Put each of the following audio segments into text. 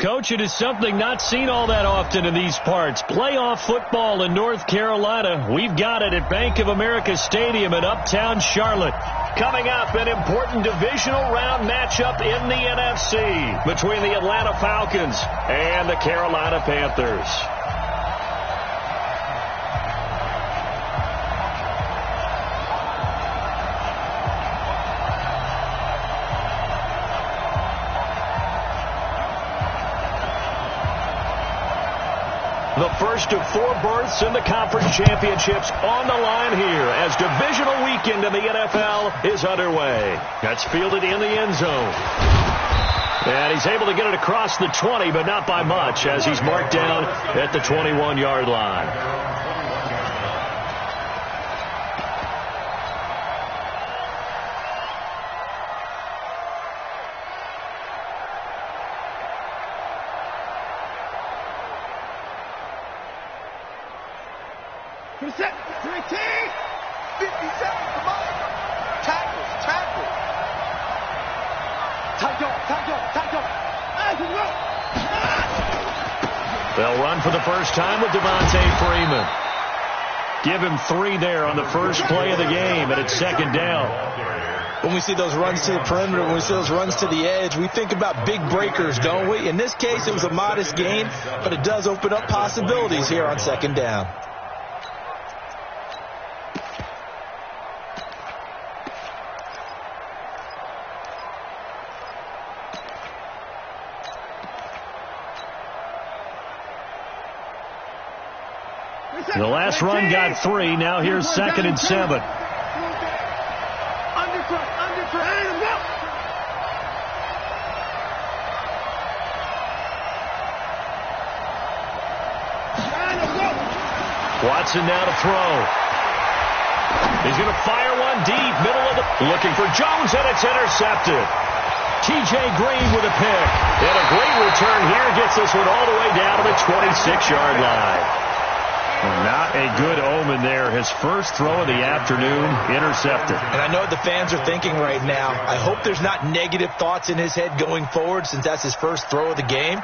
Coach, it is something not seen all that often in these parts. Playoff football in North Carolina. We've got it at Bank of America Stadium in Uptown Charlotte. Coming up, an important divisional round matchup in the NFC between the Atlanta Falcons and the Carolina Panthers. The first of 4 berths in the conference championships on the line here as divisional weekend in the NFL is underway. That's fielded in the end zone. And he's able to get it across the 20, but not by much as he's marked down at the 21-yard line. They'll run for the first time with Devontae Freeman. Give him 3 there on the first play of the game, and it's second down. When we see those runs to the perimeter, when we see those runs to the edge, we think about big breakers, don't we? In this case, it was a modest gain, but it does open up possibilities here on second down. The last run got 3. Now here's 2nd and 7. Watson now to throw. He's going to fire one deep, middle of the... Looking for Jones, and it's intercepted. T.J. Green with a pick. And a great return here gets this one all the way down to the 26-yard line. Not a good omen there. His first throw of the afternoon intercepted. And I know what the fans are thinking right now. I hope there's not negative thoughts in his head going forward since that's his first throw of the game.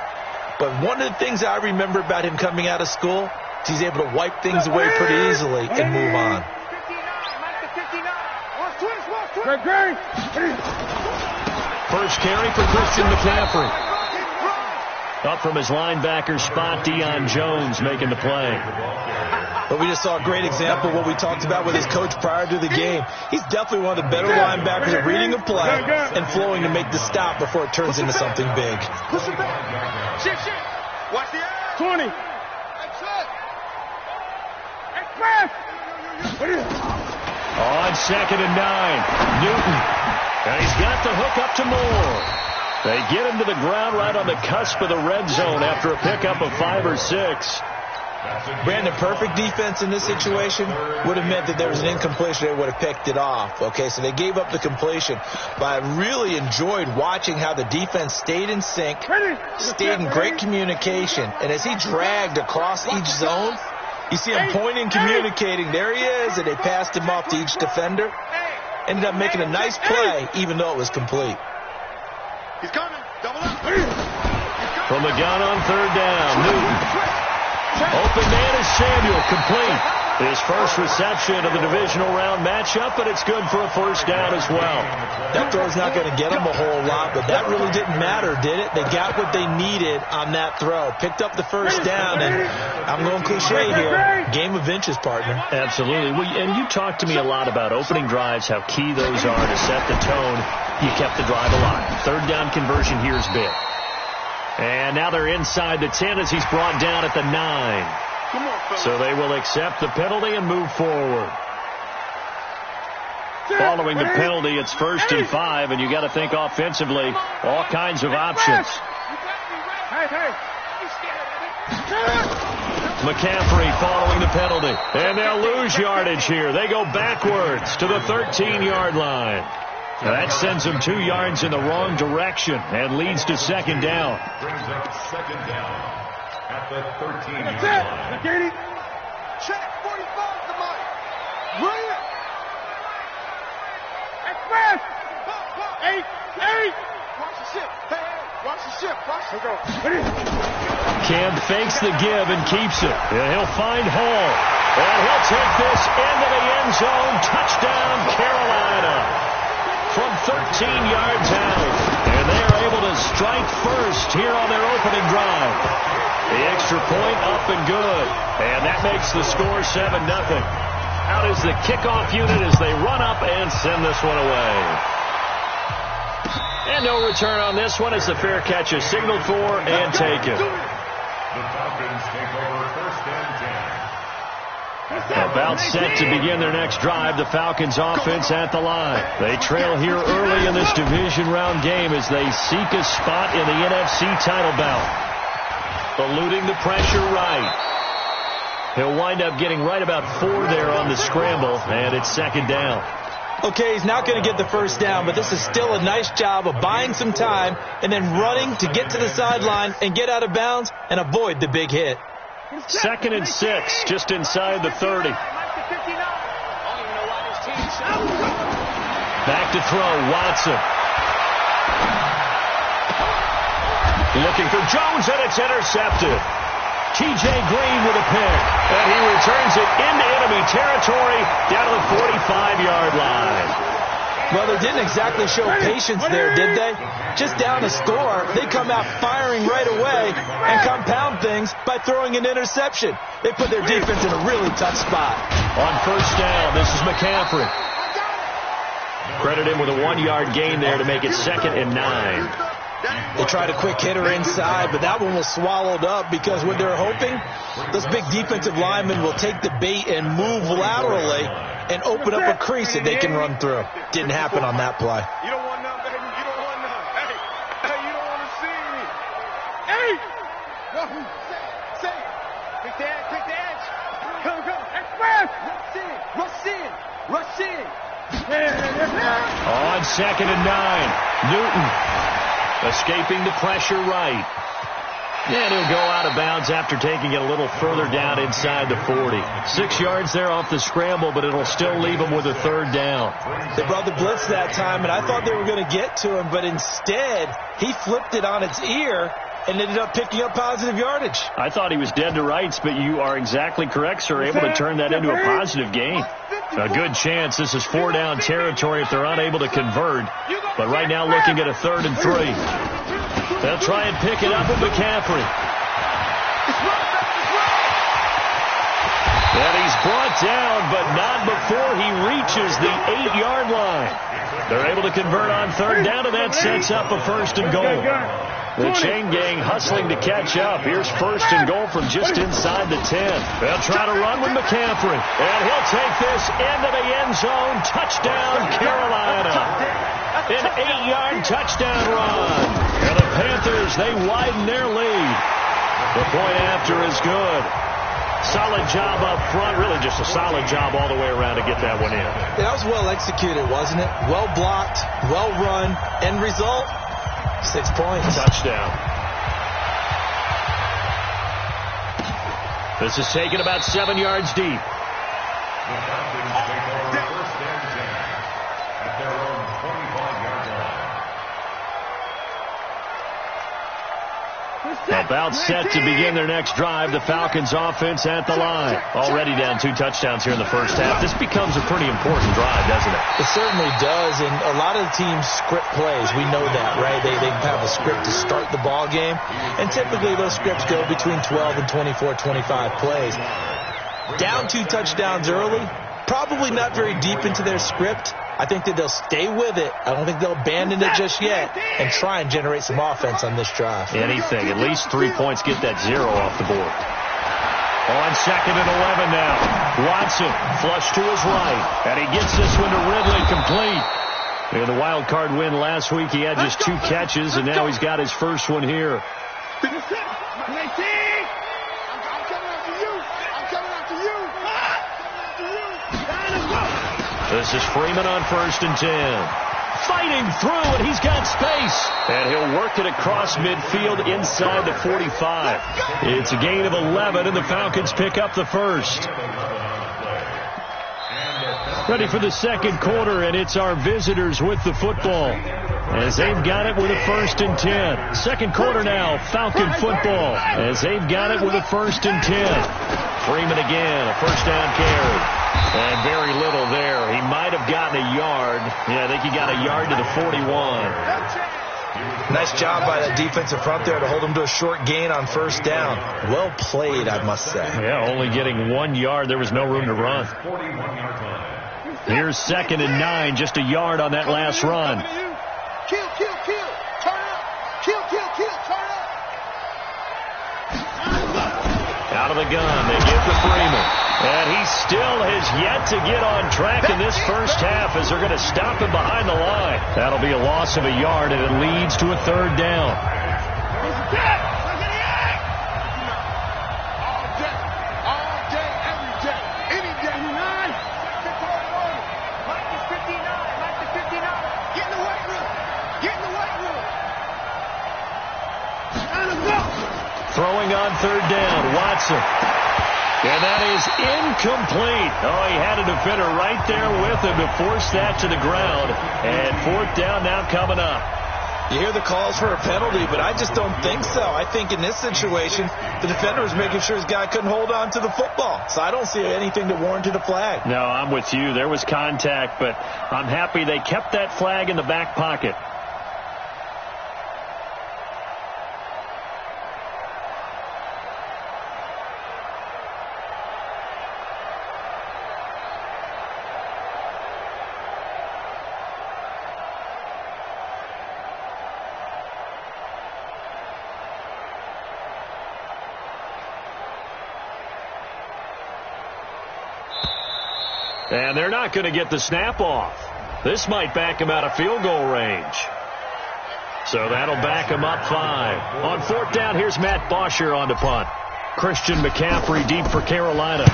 But one of the things I remember about him coming out of school is he's able to wipe things away pretty easily and move on. First carry for Christian McCaffrey. Up from his linebacker spot, Deion Jones making the play. But we just saw a great example of what we talked about with his coach prior to the game. He's definitely one of the better linebackers at reading a play and flowing to make the stop before it turns into something big. Push it back. Shit. Watch the air. 20. Express. On 2nd and 9, Newton. And he's got the hook up to Moore. They get him to the ground right on the cusp of the red zone after a pickup of 5 or 6. Brandon, perfect defense in this situation would have meant that there was an incompletion. They would have picked it off. Okay, so they gave up the completion. But I really enjoyed watching how the defense stayed in sync, stayed in great communication. And as he dragged across each zone, you see him pointing, communicating. There he is, and they passed him off to each defender. Ended up making a nice play, even though it was complete. He's coming. Double up. From the gun on 3rd down, Newton. Open man is Samuel, complete. His first reception of the divisional round matchup, but it's good for a first down as well. That throw's not going to get them a whole lot, but that really didn't matter, did it? They got what they needed on that throw. Picked up the first down, and I'm going cliche here. Game of inches, partner. Absolutely. And you talked to me a lot about opening drives, how key those are to set the tone. You kept the drive alive. 3rd down conversion here is big. And now they're inside the 10 as he's brought down at the 9. So they will accept the penalty and move forward. Following the penalty, it's 1st and 5, and you got to think offensively, all kinds of options. McCaffrey following the penalty, and they'll lose yardage here. They go backwards to the 13-yard line. Now that sends them 2 yards in the wrong direction and leads to 2nd down. Brings up 2nd down at the 13-yard line. Check 45 the mic. Bring it. Express. 8. Watch the shit. Hey. Watch the ship. Watch the go. Cam fakes the give and keeps it. And he'll find Hall. And he'll take this into the end zone. Touchdown, Carolina. From 13 yards out. And they are able to strike first here on their opening drive. The extra point up and good. And that makes the score 7-0. Out is the kickoff unit as they run up and send this one away. And no return on this one as the fair catch is signaled for and taken. The Falcons take over first and 10. About set to begin their next drive, the Falcons offense at the line. They trail here early in this division round game as they seek a spot in the NFC title bout. Eluding the pressure right. He'll wind up getting right about 4 there on the scramble, and it's second down. Okay, he's not going to get the first down, but this is still a nice job of buying some time and then running to get to the sideline and get out of bounds and avoid the big hit. 2nd and 6, just inside the 30. Back to throw, Watson. Looking for Jones, and it's intercepted. T.J. Green with a pick, and he returns it into enemy territory down to the 45-yard line. Well, they didn't exactly show patience there, did they? Just down a score, they come out firing right away and compound things by throwing an interception. They put their defense in a really tough spot. On first down, this is McCaffrey. Credit him with a 1-yard gain there to make it 2nd and 9. They tried a quick hitter inside, but that one was swallowed up because what they're hoping, those big defensive linemen will take the bait and move laterally and open up a crease that they can run through. Didn't happen on that play. You don't want none, baby. You don't want none. Hey, you don't want to see me. Hey! Say, pick the edge. Come. Express! Rush in. On 2nd and 9, Newton escaping the pressure right. And he'll go out of bounds after taking it a little further down inside the 40. 6 yards there off the scramble, but it'll still leave him with a 3rd down. They brought the blitz that time, and I thought they were going to get to him, but instead he flipped it on its ear and ended up picking up positive yardage. I thought he was dead to rights, but you are exactly correct, sir. Able to turn that into a positive gain. A good chance this is 4-down territory if they're unable to convert. But right now looking at a 3rd and 3. They'll try and pick it up with McCaffrey. And he's brought down, but not before he reaches the 8-yard line. They're able to convert on 3rd down, and that sets up a 1st and goal. The chain gang hustling to catch up. Here's 1st and goal from just inside the 10. They'll try to run with McCaffrey. And he'll take this into the end zone. Touchdown, Carolina. An 8-yard touchdown run. And the Panthers, they widen their lead. The point after is good. Solid job up front. Really just a solid job all the way around to get that one in. That was well executed, wasn't it? Well blocked, well run. End result? 6 points. Touchdown. This is taken about 7 yards deep. The Falcons take over first and 10 at their own 25-yard line. About set to begin their next drive. The Falcons offense at the line. Already down 2 touchdowns here in the first half. This becomes a pretty important drive, doesn't it? It certainly does, and a lot of the teams script plays. We know that, right? They have a script to start the ball game, and typically those scripts go between 12 and 24, 25 plays. Down 2 touchdowns early, probably not very deep into their script. I think that they'll stay with it. I don't think they'll abandon it just yet and try and generate some offense on this drive. Anything. At least 3 points. Get that 0 off the board. On 2nd and 11 now. Watson flush to his right. And he gets this one to Ridley complete. In the wild card win last week, he had just 2 catches, and now he's got his first one here. This is Freeman on 1st and 10. Fighting through, and he's got space. And he'll work it across midfield inside the 45. It's a gain of 11, and the Falcons pick up the 1st. Ready for the 2nd quarter, and it's our visitors with the football. as they've got it with a 1st and 10. Second quarter now, Falcon football, as they've got it with a 1st and 10. Freeman again, a 1st down carry. And very little there. He might have gotten a yard. Yeah, I think he got a yard to the 41. Nice job by that defensive front there to hold him to a short gain on 1st down. Well played, I must say. Yeah, only getting 1 yard. There was no room to run. Here's 2nd and 9, just a yard on that last run. Kill, kill, kill. Turn up. Kill, kill, kill. Turn up. Out of the gun, they give to Freeman. And he still has yet to get on track in this first half as they're going to stop him behind the line. That'll be a loss of a yard, and it leads to a 3rd down. Throwing on 3rd down, Watson. And that is incomplete. Oh, he had a defender right there with him to force that to the ground. And 4th down now coming up. You hear the calls for a penalty, but I just don't think so. I think in this situation, the defender was making sure his guy couldn't hold on to the football. So I don't see anything that warranted a flag. No, I'm with you. There was contact, but I'm happy they kept that flag in the back pocket. And they're not going to get the snap off. This might back him out of field goal range. So that'll back him up 5. On 4th down, here's Matt Bosher on the punt. Christian McCaffrey deep for Carolina.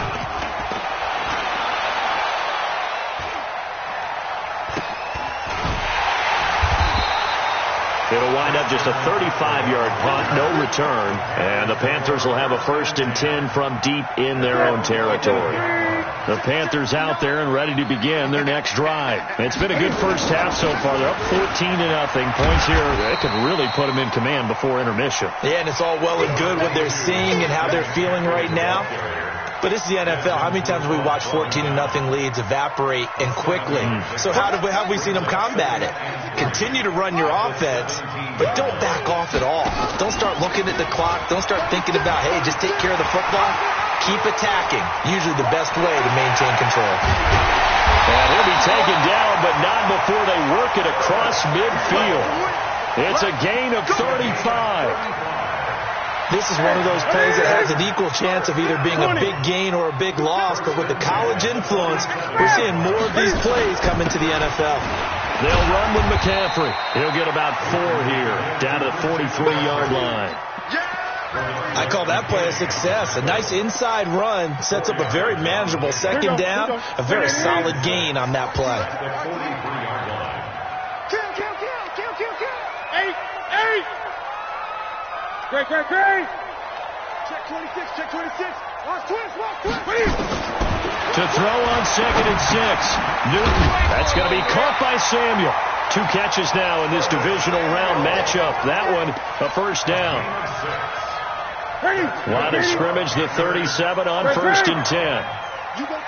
It'll wind up just a 35-yard punt, no return. And the Panthers will have a 1st and 10 from deep in their own territory. The Panthers out there and ready to begin their next drive. It's been a good first half so far. They're up 14-0. Points here, it could really put them in command before intermission. Yeah, and it's all well and good what they're seeing and how they're feeling right now. But this is the NFL. How many times have we watched 14-0 leads evaporate and quickly? So how have we seen them combat it? Continue to run your offense, but don't back off at all. Don't start looking at the clock. Don't start thinking about, hey, just take care of the football. Keep attacking. Usually the best way to maintain control. And he'll be taken down, but not before they work it across midfield. It's a gain of 35. This is one of those plays that has an equal chance of either being a big gain or a big loss, but with the college influence, we're seeing more of these plays come into the NFL. They'll run with McCaffrey. He'll get about 4 here, down to the 43-yard line. I call that play a success. A nice inside run sets up a very manageable 2nd down, a very solid gain on that play. Great. Check 26, check 26. Lost twist. To throw on 2nd and 6. Newton, that's going to be caught by Samuel. 2 catches now in this divisional round matchup. That one, a 1st down. Line of scrimmage, the 37 on 1st and 10.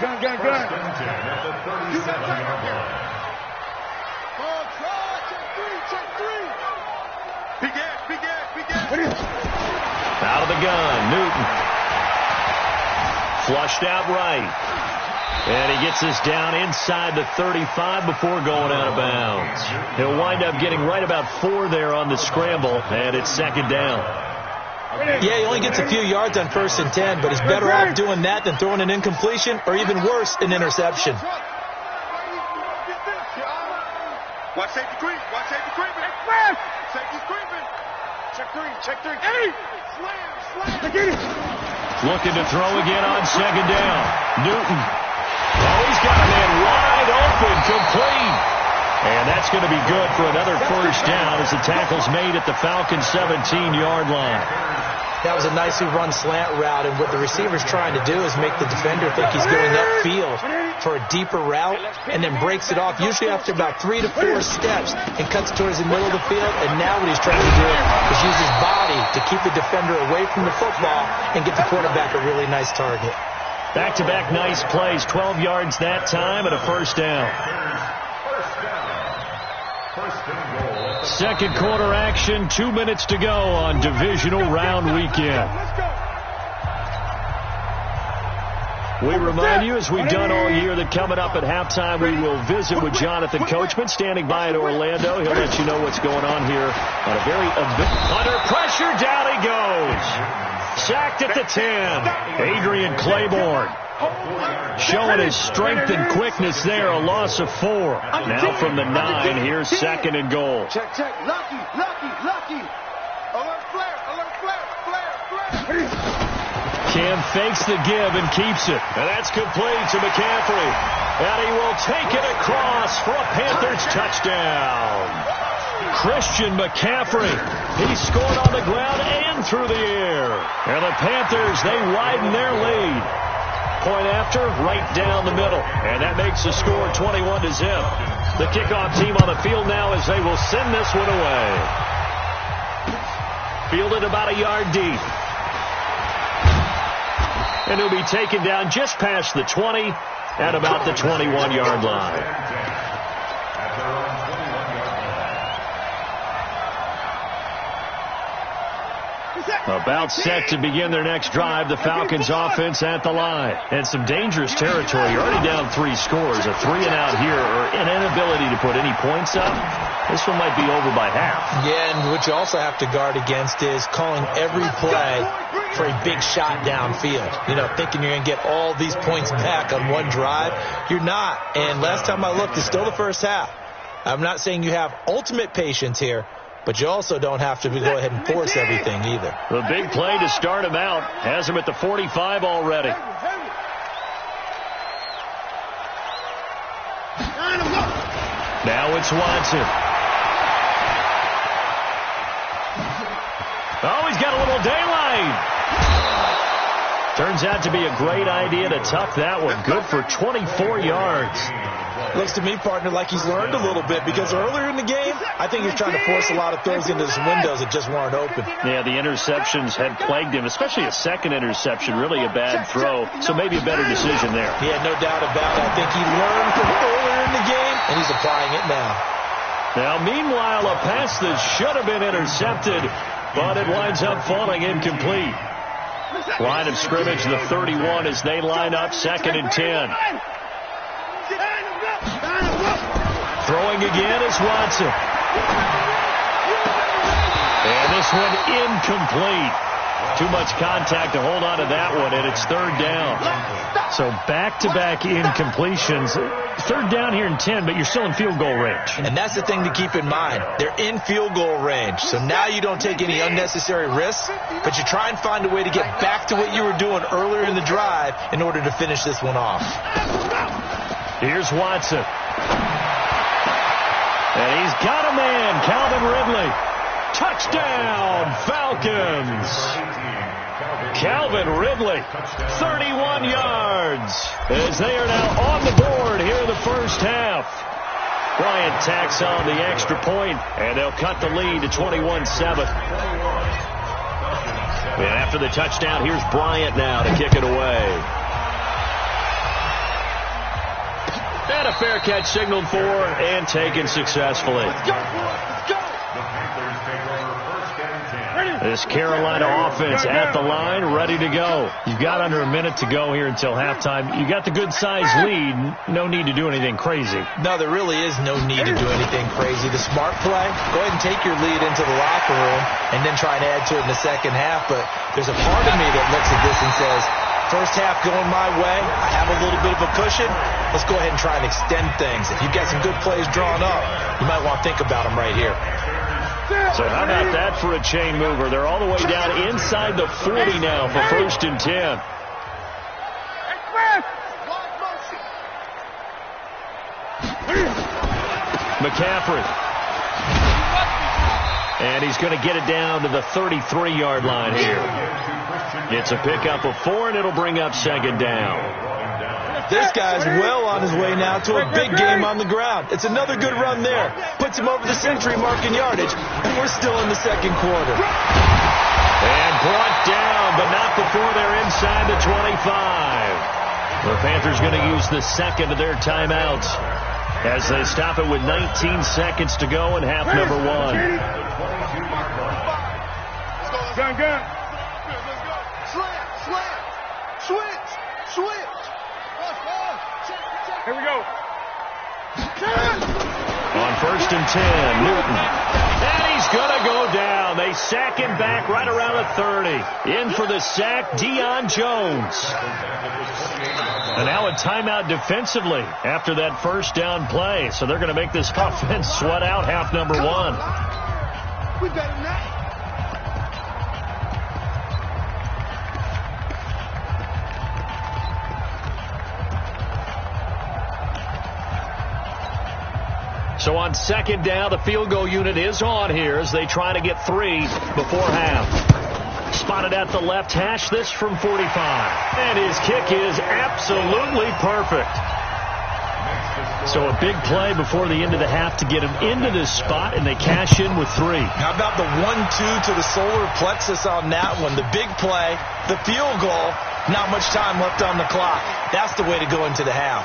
Gun. Check 3. Big ass. Out of the gun, Newton. Flushed out right. And he gets this down inside the 35 before going out of bounds. He'll wind up getting right about 4 there on the scramble, and it's 2nd down. Yeah, he only gets a few yards on 1st and 10, but he's better off doing that than throwing an incompletion or even worse, an interception. Watch safety creep. Safety's creeping. Check 3. Hey! Slam. Get it. Looking to throw again on 2nd down. Newton. Oh, he's got a man wide open, complete. And that's going to be good for another 1st down as the tackle's made at the Falcons' 17-yard line. That was a nicely run slant route, and what the receiver's trying to do is make the defender think he's going upfield. for a deeper route and then breaks it off, usually after about 3 to 4 steps, and cuts towards the middle of the field. And now what he's trying to do is use his body to keep the defender away from the football and get the quarterback a really nice target. Back-to-back nice plays, 12 yards that time and a first down. Second quarter action, 2 minutes to go on divisional round weekend. We remind you, as we've done all year, that coming up at halftime, we will visit with Jonathan Coachman, standing by in Orlando. He'll let you know what's going on here on a very under pressure. Down he goes. Sacked at the 10. Adrian Claiborne showing his strength and quickness there. A loss of 4. Now from the 9, here's second and goal. Check. Lucky. Alert flare. Cam fakes the give and keeps it. And that's complete to McCaffrey. And he will take it across for a Panthers touchdown. Christian McCaffrey. He scored on the ground and through the air. And the Panthers, they widen their lead. Point after, right down the middle. And that makes the score 21-0. The kickoff team on the field now as they will send this one away. Fielded about a yard deep. And he'll be taken down just past the 20 at about the 21-yard line. About set to begin their next drive, the Falcons offense at the line. And some dangerous territory. You're already down 3 scores. A 3-and-out here, or an inability to put any points up. This one might be over by half. Yeah, and what you also have to guard against is calling every play for a big shot downfield. You know, thinking you're going to get all these points back on one drive. You're not. And last time I looked, it's still the first half. I'm not saying you have ultimate patience here, but you also don't have to go ahead and force everything either. The big play to start him out has him at the 45 already. Now it's Watson. Oh, he's got a little daylight. Turns out to be a great idea to tuck that one. Good for 24 yards. Looks to me, partner, like he's learned a little bit, because earlier in the game, I think he was trying to force a lot of throws into his windows that just weren't open. Yeah, the interceptions had plagued him, especially a second interception, really a bad throw, so maybe a better decision there. Yeah, no doubt about it. I think he learned from earlier in the game, and he's applying it now. Now, meanwhile, a pass that should have been intercepted, but it winds up falling incomplete. Line of scrimmage, the 31, as they line up, 2nd and 10. Throwing again is Watson. And this one incomplete. Too much contact to hold on to that one, and it's 3rd down. So back-to-back incompletions. 3rd down here in 10, but you're still in field goal range. And that's the thing to keep in mind. They're in field goal range. So now you don't take any unnecessary risks, but you try and find a way to get back to what you were doing earlier in the drive in order to finish this one off. Here's Watson. And he's got a man, Calvin Ridley. Touchdown, Falcons. Calvin Ridley, 31 yards, as they are now on the board here in the first half. Bryant tacks on the extra point, and they'll cut the lead to 21-7. And after the touchdown, here's Bryant now to kick it away. And a fair catch signaled for and taken successfully. This Carolina offense at the line, ready to go. You've got under a minute to go here until halftime. You got the good-sized lead. No need to do anything crazy. No, there really is no need to do anything crazy. The smart play, go ahead and take your lead into the locker room and then try and add to it in the second half. But there's a part of me that looks at this and says, first half going my way, I have a little bit of a cushion. Let's go ahead and try and extend things. If you've got some good plays drawn up, you might want to think about them right here. So how about that for a chain mover? They're all the way down inside the 40 now for 1st and 10. McCaffrey. And he's going to get it down to the 33-yard line here. It's a pickup of 4, and it'll bring up 2nd down. This guy's well on his way now to a big game on the ground. It's another good run there. Puts him over the century mark in yardage, and we're still in the second quarter. And brought down, but not before they're inside the 25. The Panthers going to use the second of their timeouts as they stop it with 19 seconds to go in half number one. Gun. Slam. Switch. Here we go. On 1st and 10, Newton. And he's going to go down. They sack him back right around the 30. In for the sack, Deion Jones. And now a timeout defensively after that first down play. So they're going to make this offense sweat out half number one. We better not. So on second down, the field goal unit is on here as they try to get 3 before half. Spotted at the left hash, this from 45. And his kick is absolutely perfect. So a big play before the end of the half to get him into this spot, and they cash in with 3. How about the 1-2 to the solar plexus on that one? The big play, the field goal, not much time left on the clock. That's the way to go into the half.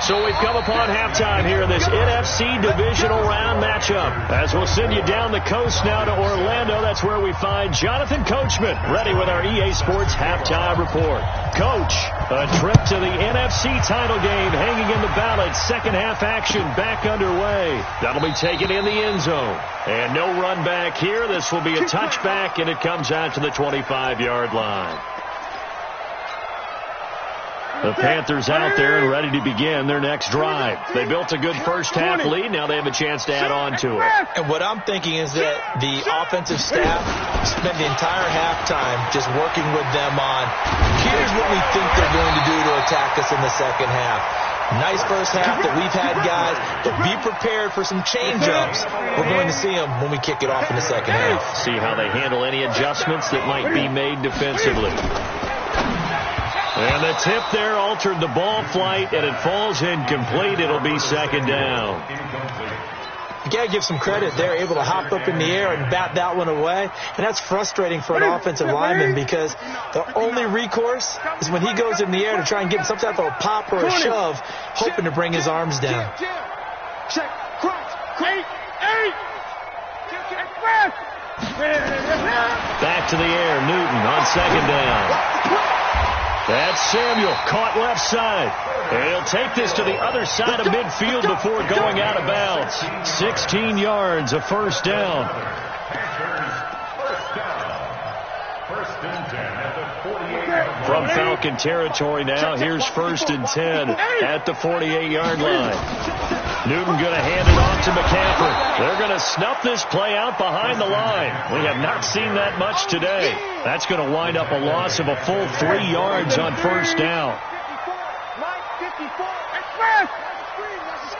So we've come upon halftime here in this NFC divisional round matchup. As we'll send you down the coast now to Orlando, that's where we find Jonathan Coachman, ready with our EA Sports halftime report. Coach, a trip to the NFC title game hanging in the balance. Second half action back underway. That'll be taken in the end zone. And no run back here. This will be a touchback, and it comes out to the 25-yard line. The Panthers out there and ready to begin their next drive. They built a good first-half lead. Now they have a chance to add on to it. And what I'm thinking is that the offensive staff spent the entire halftime just working with them on, here's what we think they're going to do to attack us in the second half. Nice first half that we've had, guys, but be prepared for some change-ups. We're going to see them when we kick it off in the second half. See how they handle any adjustments that might be made defensively. And the tip there altered the ball flight, and it falls incomplete. It'll be second down. You got to give some credit. They're able to hop up in the air and bat that one away. And that's frustrating for an offensive lineman because the only recourse is when he goes in the air to try and get some type of a pop or a shove, hoping to bring his arms down. Check. Eight. Back to the air, Newton on second down. That's Samuel, caught left side. And he'll take this to the other side of midfield before going out of bounds. 16 yards, a first down. From Falcon territory now, here's 1st and 10 at the 48-yard line. Newton going to hand it off to McCaffrey. They're going to snuff this play out behind the line. We have not seen that much today. That's going to wind up a loss of a full 3 yards on first down. 54.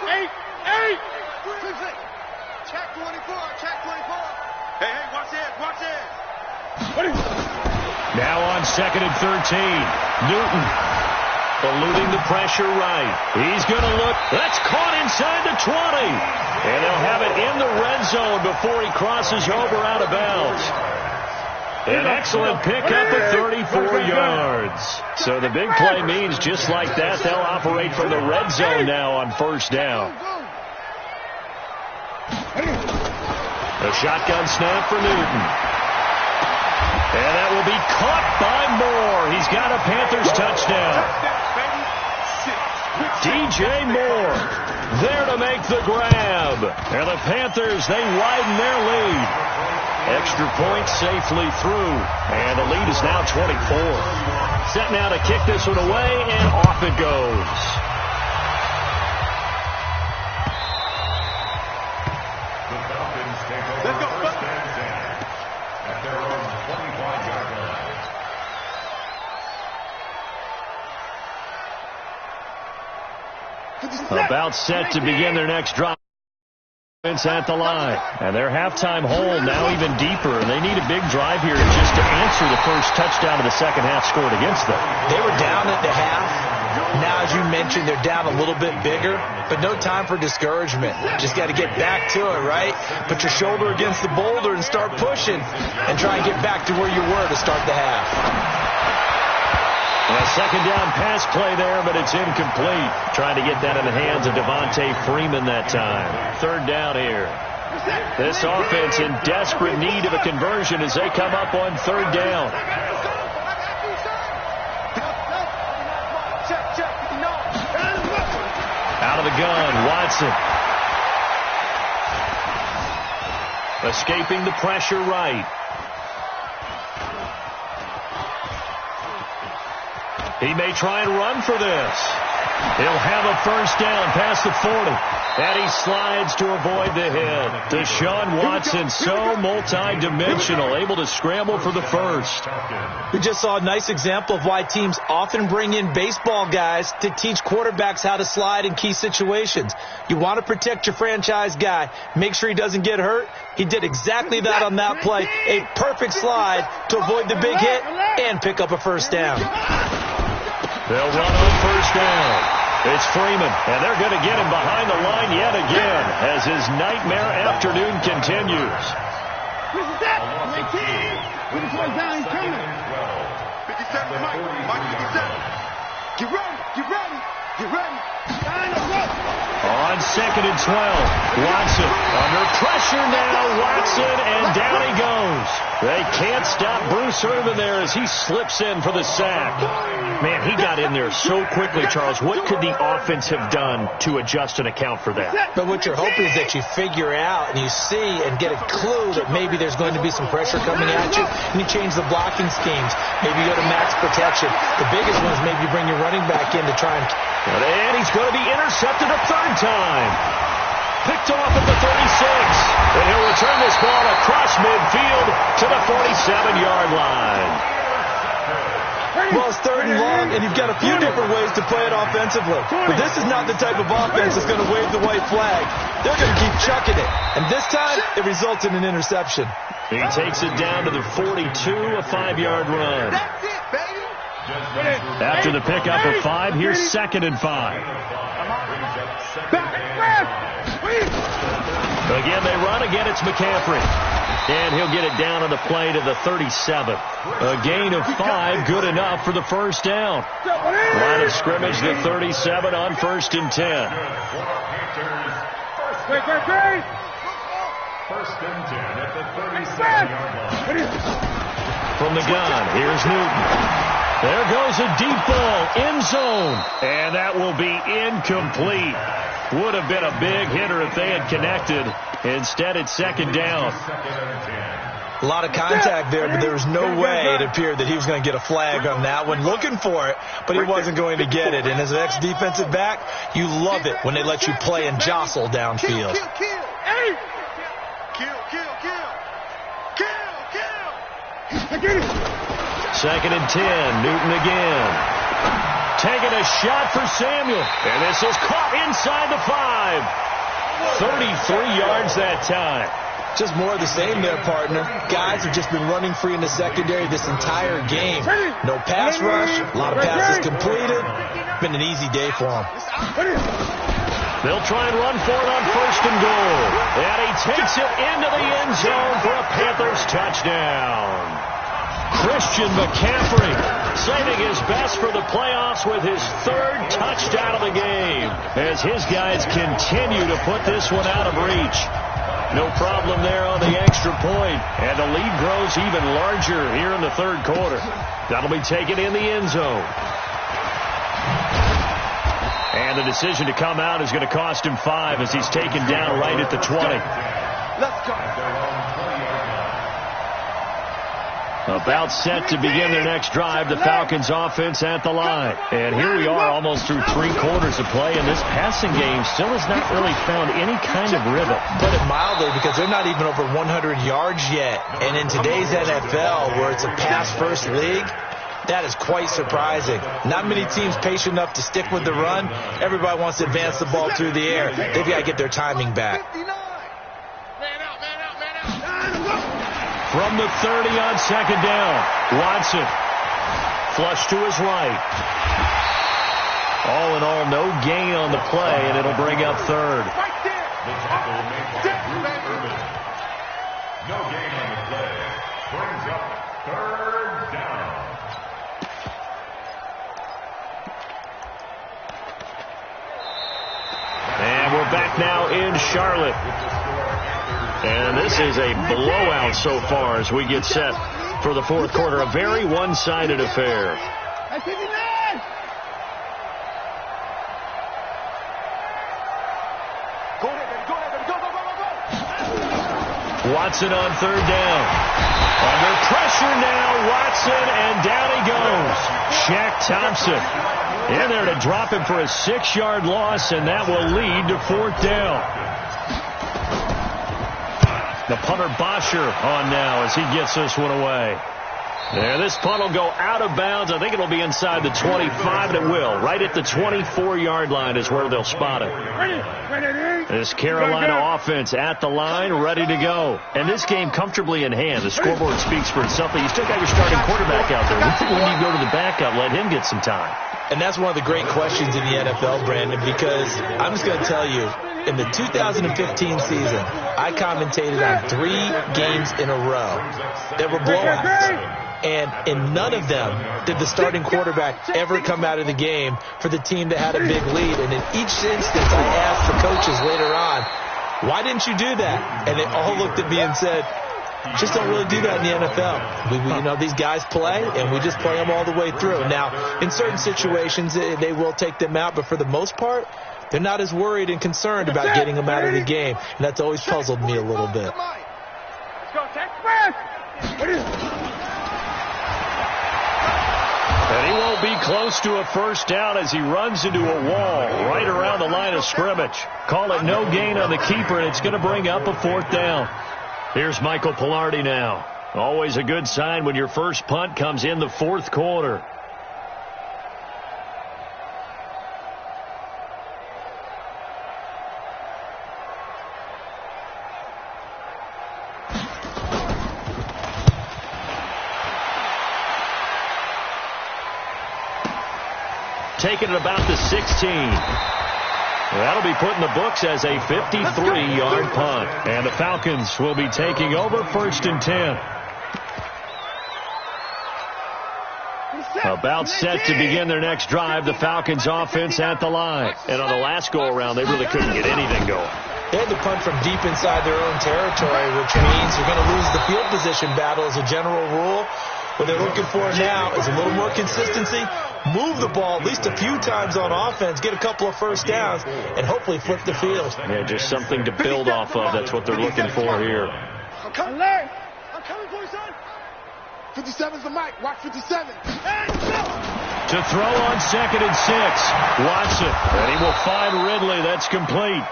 Eight. Check 24. Hey, watch it. Now on 2nd and 13. Newton eluding the pressure right. He's going to look. That's caught inside the 20. And they'll have it in the red zone before he crosses over out of bounds. An excellent pickup of 34 yards. So the big play means just like that, they'll operate from the red zone now on first down. A shotgun snap for Newton. And that will be caught by Moore. He's got a Panthers touchdown. DJ Moore there to make the grab. And the Panthers, they widen their lead. Extra point safely through. And the lead is now 24. Set now to kick this one away, and off it goes. The Falcons take over first and 10 at their own 25-yard line. About set to begin their next drive. At the line, and their halftime hole now even deeper, and they need a big drive here just to answer the first touchdown of the second half scored against them. They were down at the half. Now, as you mentioned, they're down a little bit bigger, but no time for discouragement. Just got to get back to it, right? Put your shoulder against the boulder and start pushing and try and get back to where you were to start the half. A second down pass play there, but it's incomplete. Trying to get that in the hands of Devontae Freeman that time. Third down here. This offense in desperate need of a conversion as they come up on third down. Out of the gun, Watson. Escaping the pressure right. He may try and run for this. He'll have a first down past the 40. And he slides to avoid the hit. Deshaun Watson, so multi-dimensional, able to scramble for the first. We just saw a nice example of why teams often bring in baseball guys to teach quarterbacks how to slide in key situations. You want to protect your franchise guy. Make sure he doesn't get hurt. He did exactly that on that play. A perfect slide to avoid the big hit and pick up a first down. They'll run on first down. It's Freeman, and they're going to get him behind the line yet again as his nightmare afternoon continues. This is that. 19. With the first down, he's coming. 57, Mike 57. Get ready, get ready, get ready. On second and 12, Watson under pressure now. Watson, and down he goes. They can't stop Bruce Irvin there as he slips in for the sack. Man, he got in there so quickly, Charles. What could the offense have done to adjust and account for that? But what you're hoping is that you figure out and you see and get a clue that maybe there's going to be some pressure coming at you, and you change the blocking schemes. Maybe you go to max protection. The biggest one is maybe you bring your running back in to try and... And he's going to be intercepted a third time. Picked off at the 36. And he'll return this ball across midfield to the 47-yard line. Well, it's third and long, and you've got a few different ways to play it offensively. But this is not the type of offense that's going to wave the white flag. They're going to keep chucking it. And this time, it results in an interception. He takes it down to the 42, a 5-yard run. That's it, baby. After the pickup of 5, here's second and 5. Again, they run. Again, it's McCaffrey. And he'll get it down on the play to the 37. A gain of 5, good enough for the first down. Line of scrimmage, the 37 on first and 10. First and 10 at the 37-yard line. From the gun, here's Newton. There goes a deep ball, end zone, and that will be incomplete. Would have been a big hitter if they had connected. Instead, it's second down. A lot of contact there, but there was no way it appeared that he was going to get a flag on that one. Looking for it, but he wasn't going to get it. And as an ex-defensive back, you love it when they let you play and jostle downfield. Second and 10, Newton again. Taking a shot for Samuel. And this is caught inside the 5. 33 yards that time. Just more of the same there, partner. Guys have just been running free in the secondary this entire game. No pass rush, a lot of passes completed. Been an easy day for them. They'll try and run for it on first and goal. And he takes it into the end zone for a Panthers touchdown. Christian McCaffrey saving his best for the playoffs with his third touchdown of the game as his guys continue to put this one out of reach. No problem there on the extra point, and the lead grows even larger here in the third quarter. That'll be taken in the end zone. And the decision to come out is going to cost him 5 as he's taken down right at the 20. Let's go. About set to begin their next drive, the Falcons offense at the line. And here we are almost through 3 quarters of play, and this passing game still has not really found any kind of rhythm. Put it mildly, because they're not even over 100 yards yet. And in today's NFL, where it's a pass-first league, that is quite surprising. Not many teams patient enough to stick with the run. Everybody wants to advance the ball through the air. They've got to get their timing back. from the 30 on second down. Watson. Flush to his right. All in all, no gain on the play, and it'll bring up third. The tackle made by Bruce Irvin. No gain on the play. Brings up third down. And we're back now in Charlotte. And this is a blowout so far as we get set for the fourth quarter. A very one-sided affair. Watson on third down. Under pressure now, Watson, and down he goes. Shaq Thompson in there to drop him for a 6-yard loss, and that will lead to fourth down. The punter Bosher on now as he gets this one away. Yeah, this punt will go out of bounds. I think it'll be inside the 25, and it will. Right at the 24-yard line is where they'll spot it. This Carolina offense at the line, ready to go. And this game comfortably in hand. The scoreboard speaks for itself, but you still got your starting quarterback out there. When you go to the backup, let him get some time. And that's one of the great questions in the NFL, Brandon, because I'm just going to tell you, in the 2015 season, I commentated on 3 games in a row that were blowouts. And in none of them did the starting quarterback ever come out of the game for the team that had a big lead. And in each instance, I asked the coaches later on, why didn't you do that? And they all looked at me and said, just don't really do that in the NFL. You know, these guys play, and we just play them all the way through. Now, in certain situations, they will take them out, but for the most part, they're not as worried and concerned about getting them out of the game. And that's always puzzled me a little bit. And he won't be close to a first down as he runs into a wall right around the line of scrimmage. Call it no gain on the keeper, and it's going to bring up a fourth down. Here's Michael Pilardi now. Always a good sign when your first punt comes in the fourth quarter. Taking it about the 16. That'll be put in the books as a 53-yard punt. And the Falcons will be taking over first and 10. About set to begin their next drive. The Falcons offense at the line. And on the last go-around, they really couldn't get anything going. They had to punt from deep inside their own territory, which means you're going to lose the field position battle as a general rule. What they're looking for now is a little more consistency. Move the ball at least a few times on offense, get a couple of first downs, and hopefully flip the field. Yeah, just something to build off of. That's what they're looking for here. I'm coming for you, son. 57's the mic. Watch 57. To throw on second and 6. Watson. And he will find Ridley. That's complete.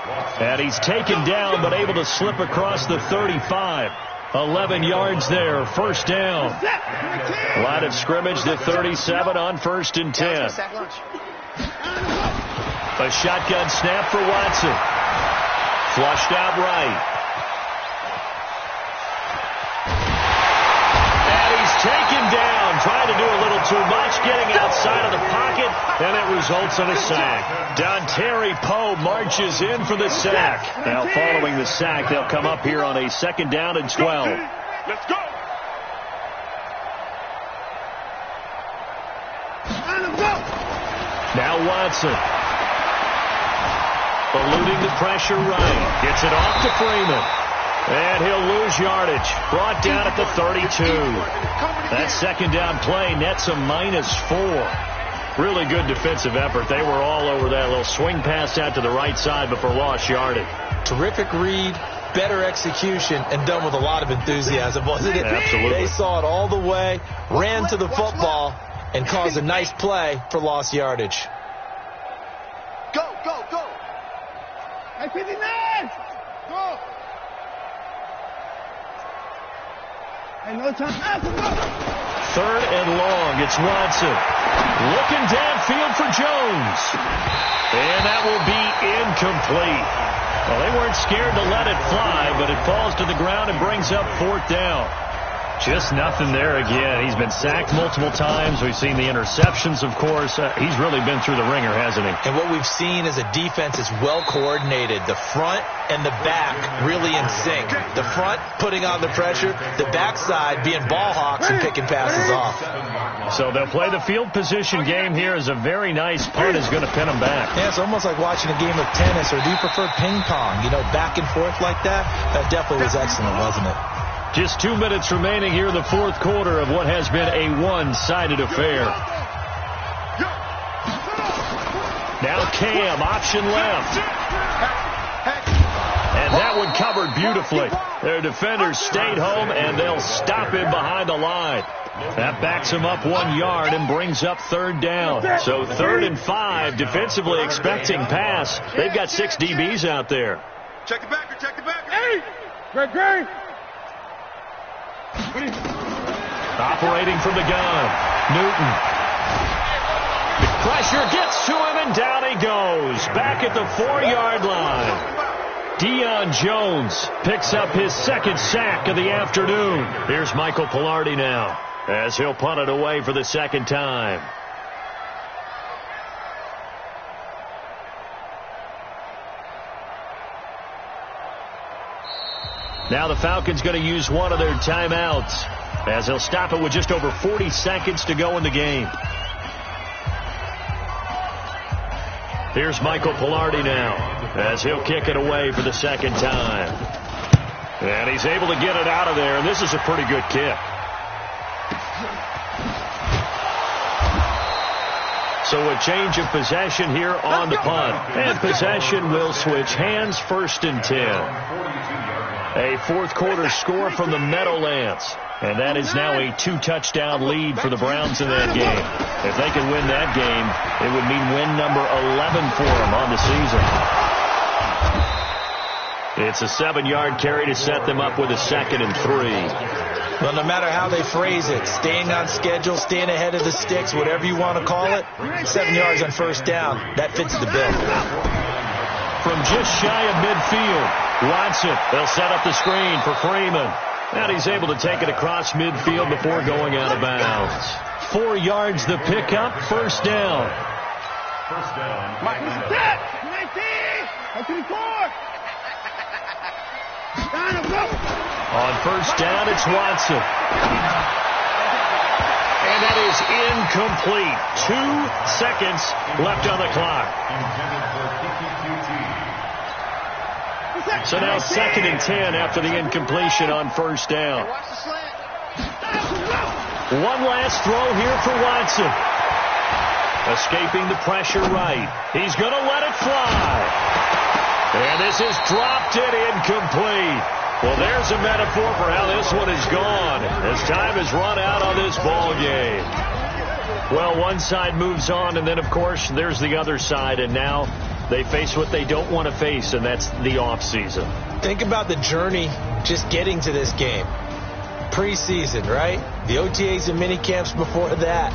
And he's taken down but able to slip across the 35. 11 yards there. First down. Line of scrimmage, the 37 on first and 10. A shotgun snap for Watson. Flushed out right. And he's taken down. Trying to do a little too much. Getting outside of the pocket. And it results in a sack. Dontari Poe marches in for the sack. Now following the sack, they'll come up here on a second down and 12. Let's go. Now Watson. Eluding the pressure right. Gets it off to Freeman. And he'll lose yardage. Brought down at the 32. That second down play nets a -4. Really good defensive effort. They were all over that little swing pass out to the right side before lost yardage. Terrific read, better execution, and done with a lot of enthusiasm, wasn't it? Absolutely. They saw it all the way, ran to the football, and caused a nice play for lost yardage. Go, go, go. Hey, 59. Go. Hey, no time. Third and long. It's Watson. Looking downfield for Jones. And that will be incomplete. Well, they weren't scared to let it fly, but it falls to the ground and brings up fourth down. Just nothing there again. He's been sacked multiple times. We've seen the interceptions, of course. He's really been through the ringer, hasn't he? And what we've seen is a defense is well coordinated. The front and the back really in sync. The front putting on the pressure, the backside being ball hawks and picking passes off. So they'll play the field position game here as a very nice punt is going to pin them back. Yeah, it's almost like watching a game of tennis, or do you prefer ping pong? You know, back and forth like that? That definitely was excellent, wasn't it? Just 2 minutes remaining here in the fourth quarter of what has been a one-sided affair. Now Cam, option left. And that one covered beautifully. Their defenders stayed home, and they'll stop him behind the line. That backs him up 1 yard and brings up third down. So 3rd and 5, defensively expecting pass. They've got 6 DBs out there. Check the backer, check the backer. Hey! Greg! Operating from the gun, Newton. The pressure gets to him, and down he goes. Back at the 4-yard line. Deion Jones picks up his 2nd sack of the afternoon. Here's Michael Pilardi now, as he'll punt it away for the 2nd time. Now the Falcons going to use one of their timeouts, as they'll stop it with just over 40 seconds to go in the game. Here's Michael Pilardi now, as he'll kick it away for the 2nd time. And he's able to get it out of there, and this is a pretty good kick. So a change of possession here on the punt. And possession will switch hands, 1st and 10. A fourth-quarter score from the Meadowlands. And that is now a 2-touchdown lead for the Browns in that game. If they can win that game, it would mean win number 11 for them on the season. It's a 7-yard carry to set them up with a 2nd and 3. Well, no matter how they phrase it, staying on schedule, staying ahead of the sticks, whatever you want to call it, 7 yards on 1st down, that fits the bill. From just shy of midfield, Watson, they'll set up the screen for Freeman. And he's able to take it across midfield before going out of bounds. 4 yards the pickup, 1st down. First down. On 1st down, it's Watson. And that is incomplete. 2 seconds left on the clock. So now 2nd and 10 after the incompletion on 1st down. One last throw here for Watson. Escaping the pressure right. He's going to let it fly. And this is dropped it incomplete. Well, there's a metaphor for how this one is gone, as time has run out on this ball game. Well, one side moves on, and then, of course, there's the other side, and now they face what they don't want to face, and that's the offseason. Think about the journey just getting to this game. Preseason, right? The OTAs and mini camps before that.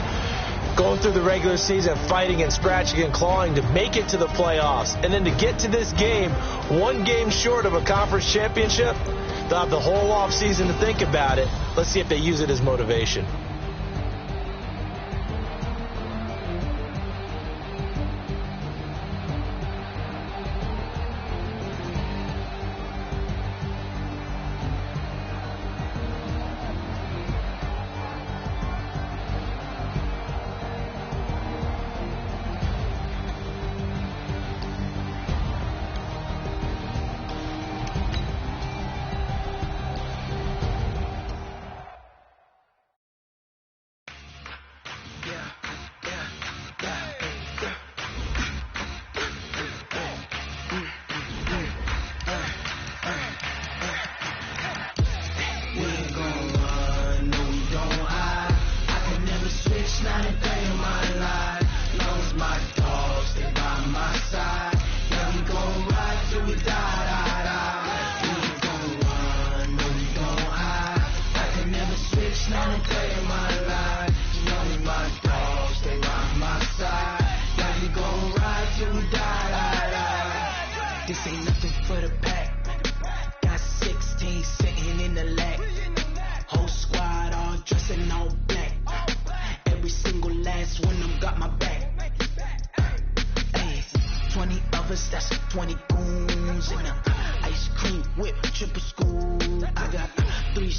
Going through the regular season, fighting and scratching and clawing to make it to the playoffs. And then to get to this game, 1 game short of a conference championship, they'll have the whole offseason to think about it. Let's see if they use it as motivation.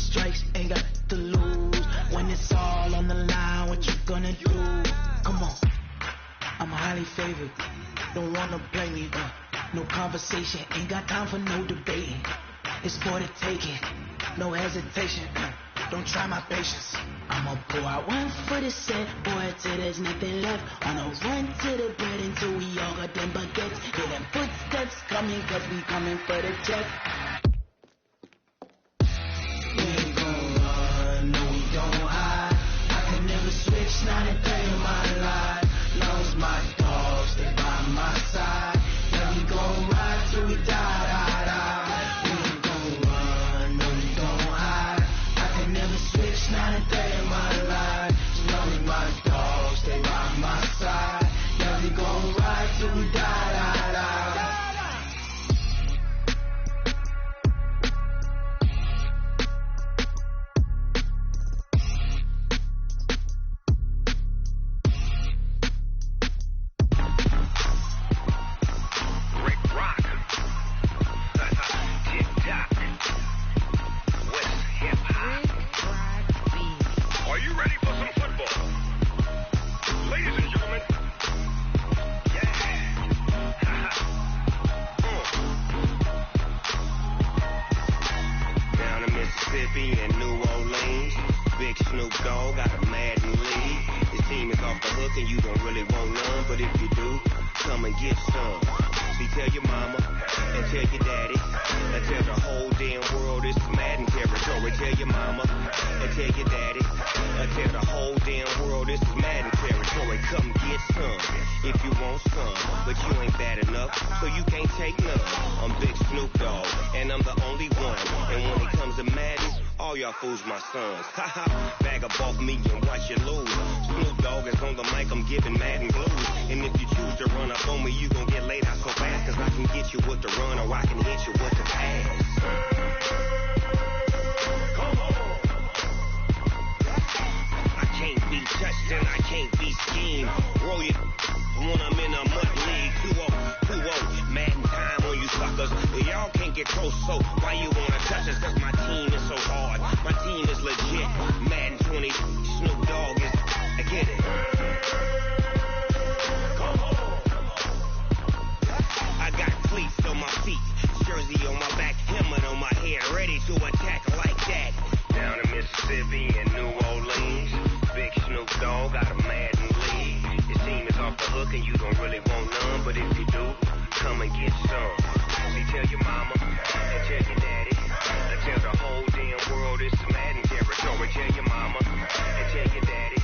strikes, ain't got to lose. When it's all on the line, what you gonna do? Come on, I'm highly favored. Don't wanna play me, no conversation, ain't got time for no debating. It's for the taking, no hesitation. Don't try my patience. I'ma pull out 1 foot of set, boy, till there's nothing left. On a run to the bread until we all got them baguettes. Hear them footsteps coming, cause we coming for the check. We ain't gon' run, no we don't hide. I can never switch, not a day in my life. Long as my dogs, they by my side. Yeah, we gon' ride till we die, die, die. We ain't gon' run, no we don't hide. I can never switch, not a day in my life. As long as my dogs, they by my side. Yeah, we gon' ride till we die, die, die. Fools my sons. Bag up off me and watch you lose. Snoop Dogg is on the mic, I'm giving Madden blues. And if you choose to run up on me, you gon' get laid out so fast. Cause I can get you with the run or I can hit you with the pass. Come on. I can't be touched and I can't be schemed. Roll you when I'm in a mud league. 2-0, Madden time on you suckers. Y'all can't get close, so why you wanna touch us? Cause my team is so hard. My team is legit. Madden 20, Snoop Dogg is. I get it. Come on. I got cleats on my feet, jersey on my back, helmet on my head, ready to attack like that. Down in Mississippi and New Orleans, big Snoop Dogg got a Madden league. Your team is off the hook and you don't really want none, but if you do, come and get some. See, tell your mama and tell your daddy. Tell the whole damn world it's Madden territory. Tell your mama and tell your daddy.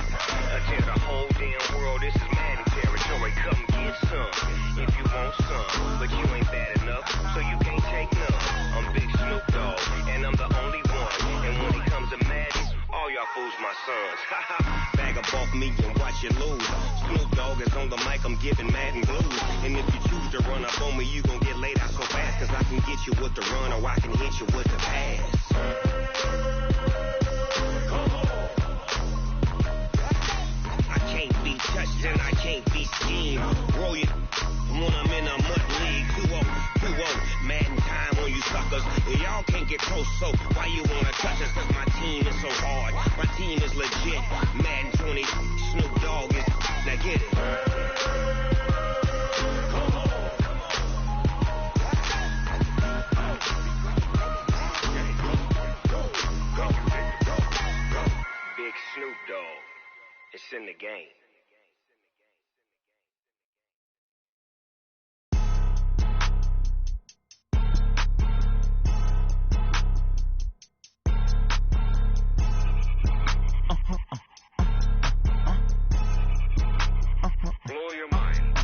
Tell the whole damn world this is Madden territory. Come get some if you want some, but you ain't bad enough, so you can't take none. I'm Big Snoop Dogg, and I'm the only one. And when it comes to Madden, all y'all fools my sons. Bag up off me and watch you lose. Snoop Dogg is on the mic, I'm giving Madden blues. And if you choose to run up on me, you gon' get laid out so fast. Cause I can get you with the run or I can hit you with the pass. Come on. I can't be touched and I can't be schemed. Roll you when I'm in a mud league. 2-0, Madden time on you suckers. Y'all can't get close, so why you wanna touch us? Cause my team is so hard. My team is legit. Madden 20, Snoop Dogg is. Now get it. Big Snoop Dogg. It's in the game. Blow your mind.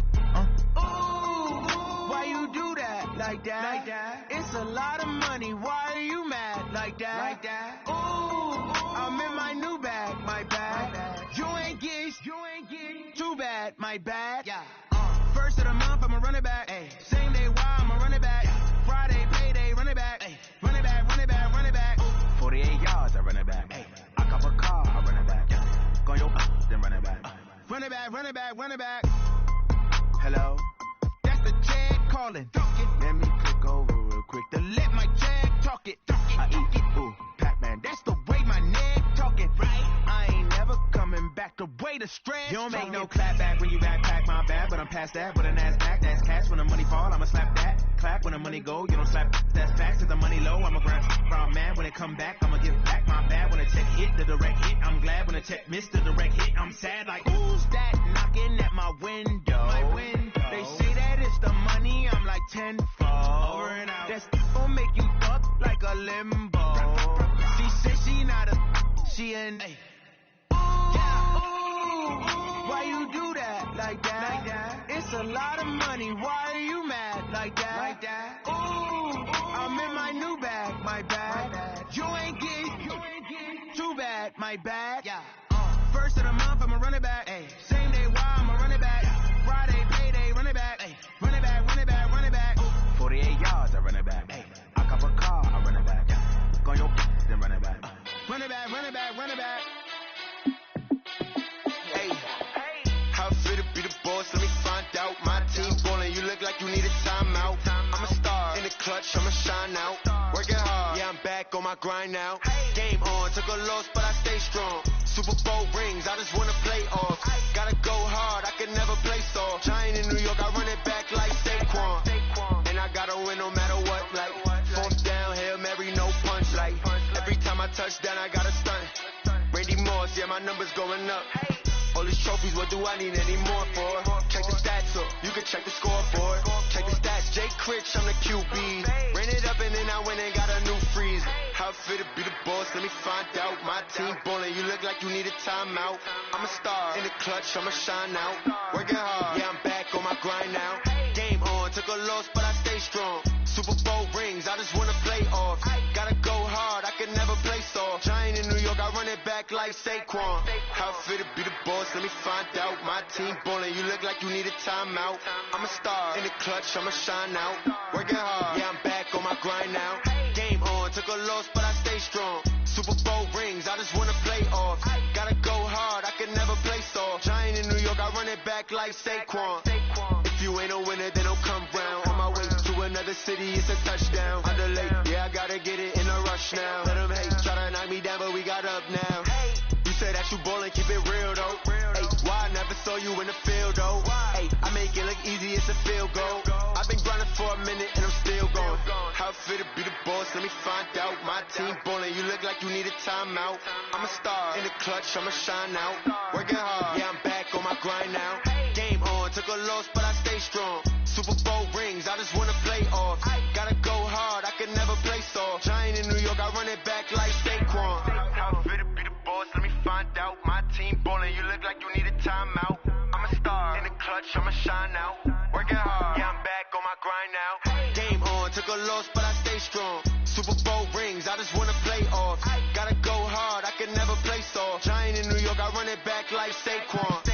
Ooh, why you do that? Like that? It's a lot of money. Why are you mad? Like that? Ooh, I'm in my new bag. My bad. You ain't get too bad. My bad. Yeah. First of the month, I'ma run it back. Ay. Same day, why I'ma run it back. Friday, payday, run it back. Ay. Run it back, run it back, run it back. 48 yards, I run it back. Ay. I cop a car, I run it back. Go on your then run it back. Run it back, run it back, run it back. Hello? That's the Jag calling. Let me click over real quick to let my Jag talk it. I eat it, ooh, Pac-Man, that's the need a stretch. You don't make no clap back when you backpack, my bad, but I'm past that. But a NASDAQ, that's cash. When the money fall, I'ma slap that. Clap when the money go, you don't slap. That's facts. Cause the money low, I'ma grab from man. When it come back, I'ma give back my bad. When the check hit, the direct hit, I'm glad. When the check missed the direct hit, I'm sad. Like, who's that knocking at my window? They say that it's the money, I'm like tenfold. Over and out. That's gon' make you fuck like a limbo. She said she not a, she an A. Why you do that like that? It's a lot of money. Why are you mad like that? Ooh, I'm in my new bag, my bad. You ain't get too bad, my bad. Yeah. First of the month, I'ma run it back. Ay. Same day, why I'ma run it back. Friday, payday, run it back. Ay. Run it back, run it back, run it back. 48 yards, I run it back. Ay. I cop a car, I run it back. Go on your then run it back. Run it back, run it back, run it back. How fit to be the boss? Let me find out. My team ballin', you look like you need a timeout. I'm a star in the clutch, I'ma shine out. Working hard, yeah, I'm back on my grind now. Game on, took a loss, but I stay strong. Super Bowl rings, I just wanna play off. Gotta go hard, I can never play soft. Giant in New York, I run it back like Saquon. And I gotta win no matter what, like fourth down, Hail Mary, no punch. Like every time I touch down, I gotta stunt. Randy Moss, yeah, my numbers going up. All these trophies, what do I need any more for? Check the stats up, you can check the scoreboard. Check the stats, Jay Critch, I'm the QB. Ran it up and then I went and got a new freeze. How fit to be the boss, let me find out. My team ballin', you look like you need a timeout. I'm a star in the clutch, I'ma shine out. Working hard, yeah, I'm back on my grind now. Game on, took a loss, but I stay strong. Super Bowl rings, I just wanna play off. Gotta go hard, I can never play soft. Giant in New York, I run it back like Saquon. How fit to be the boss, let me find out. My team ballin', you look like you need a timeout. I'm a star in the clutch, I'ma shine out. Working hard, yeah, I'm back on my grind now. Game on, took a loss, but I stay strong. Super Bowl rings, I just wanna play off. Gotta go hard, I can never play soft. Giant in New York, I run it back like Saquon. If you ain't a winner, then don't come round. On my way to another city, it's a touchdown. Underlay, yeah, I gotta get it in a rush now. Let them hate, try to knock me down, but we got up now. You say that you ballin', keep it real though. Hey, why I never saw you in the field though? Hey, I make it look easy, it's a field goal. I've been grinding for a minute and I'm still going. How fit to be the boss, let me find out. My team ballin', you look like you need a timeout. I'm a star in the clutch, I'ma shine out. Working hard, yeah, I'm back on my grind now. Game on, took a loss, but I stay strong. Super Bowl rings, I just wanna play off. Gotta go hard, I can never play soft. Giant in New York, I run it back like Saquon. How fit to be the boss, let me find out. My team ballin', you look like you need a timeout. I'm a star in the clutch, I'ma shine out. Working hard, yeah, I'm back on my grind now. Game on, took a loss, but I stay strong. Super Bowl rings, I just wanna play off. Gotta go hard, I can never play soft. Giant in New York, I run it back like Saquon.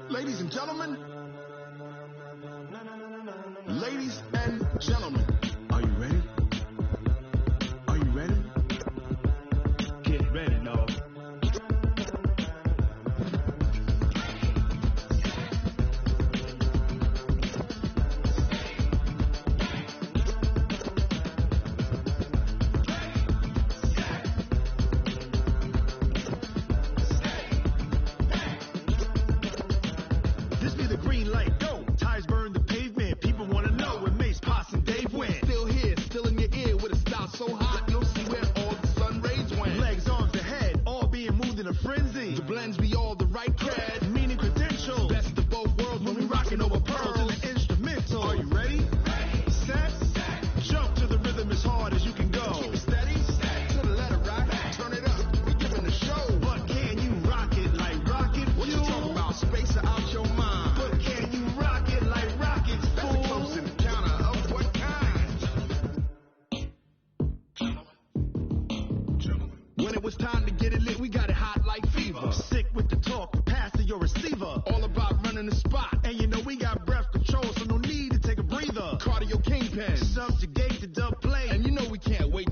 Ladies and gentlemen, ladies and gentlemen, are you ready? Are you ready? Get ready, no. This be the green light, go. Tires burn the pavement. People want to know where Mace, Pops, and Dave went. Still here, still in your ear with a style so hot, you'll see where all the sun rays went. Legs, arms, and head, all being moved in a frenzy. The blends be all the right cred, meaning credentials. Best of both worlds when we rocking over pearls and the instrumental. Are you ready? Set, jump to the rhythm as hard as you can go. Keep it steady, to the letter rock. Turn it up, we giving the show. But can you rock it like rocket? What you talking about? Space out your mind. But can you rock it like rockets? That's a close encounter of what kind? When it was time to get it lit, we got it hot like fever. Sick with the talk, pass to your receiver. All about running the spot. And you know we got breath control, so no need to take a breather. Cardio kingpin, subjugate the dub play. And you know we can't wait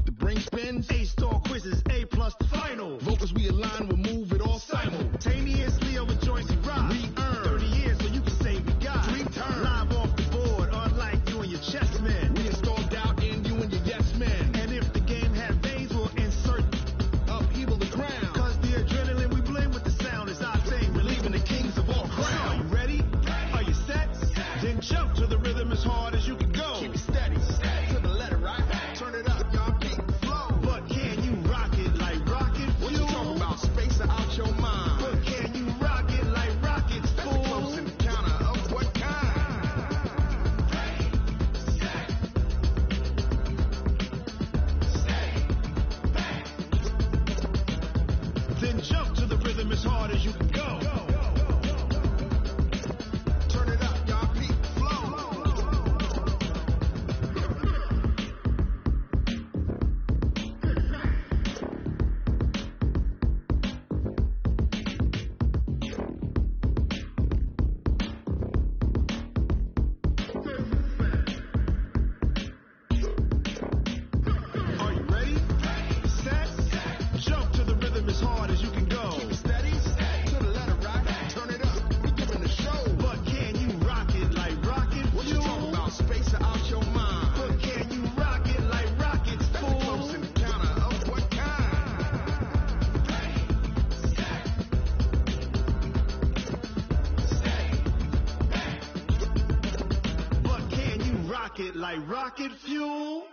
rocket like rocket fuel.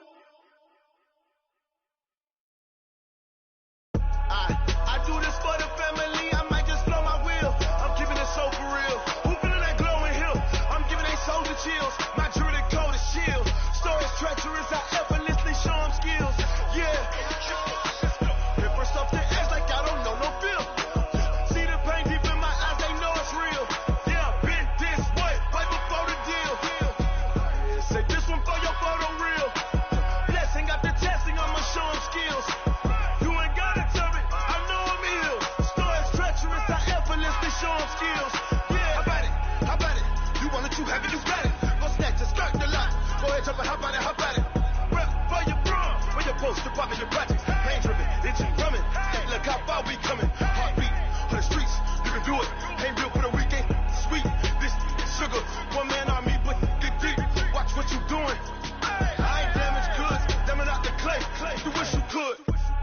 I do this for the family, I might just blow my wheel. I'm keeping it so for real. Who feeling that glowing hill? I'm giving they soldier chills. My jewelry coat is shield. Stories treacherous, I effortlessly show them skills. Yeah. Hit for stuff to edge like I don't know no feel. See the pain deep in my eyes, they know it's real. Yeah, been this way, right before the deal. Say this one for your photo reel. Blessing after testing, I'ma show them skills. You ain't gotta tell me, I know I'm ill. Stories treacherous, I effortlessly show them skills. Yeah, how about it? You want it, you have it, you got it. Go snatch it, skirt the lot. Go ahead, jump it, how about it? Rep for your brum, for your post, department, your projects. Pain driven, itching, drumming. Hey, look how far we coming. Heartbeat on the streets, you can do it. Ain't real for the weekend, sweet. This sugar, one man on me, but get deep. Watch what you doing. I ain't damaged goods, damn out the clay. You wish you could.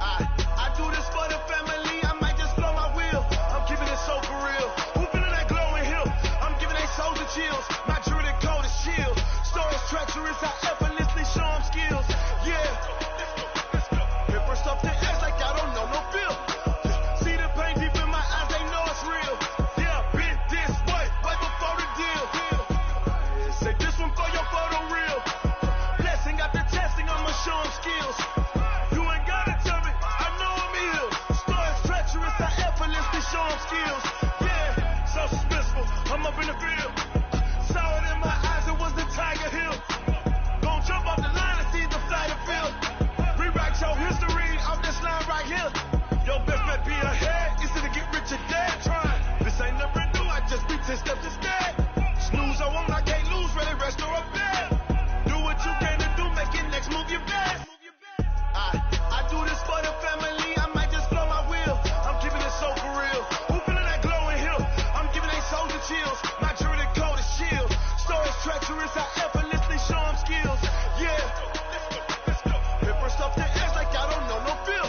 I do this for the family, I might just blow my wheel. I'm keeping it so for real. Who feeling that glowing hill? I'm giving they soldier chills. My jewelry coat is shield. Stories treacherous, I effortlessly show them skills. Yeah. Hit for stuff to edge like I don't know no feel. See the pain deep in my eyes, they know it's real. Yeah, been this way, right before the deal. Say this one for your photo reel. Blessing after testing, I'ma show them skills. You ain't gotta tell me, I know I'm ill. Stories treacherous, I effortlessly show them skills. Yeah, so suspenseful, I'm up in the field. Saw it in my eyes, it was the Tiger Hill. Gon' jump off the line and see the flight of field. Rewrite your history off this line right here. Your best bet be ahead, instead of get rich or dead. Trying, this ain't never new, I just be 10 steps instead. Snooze, I won't, I can't lose, ready, rest or up bed. Do what you can to do, make it next move your best. I do this for the family, I might just blow my wheel. I'm keeping it so for real. Who feeling that glowing hill? I'm giving they soldier chills. My jewelry coat is shield. Stories treacherous, I effortlessly show them skills. Yeah. Hit for stuff to edge like I don't know no feel.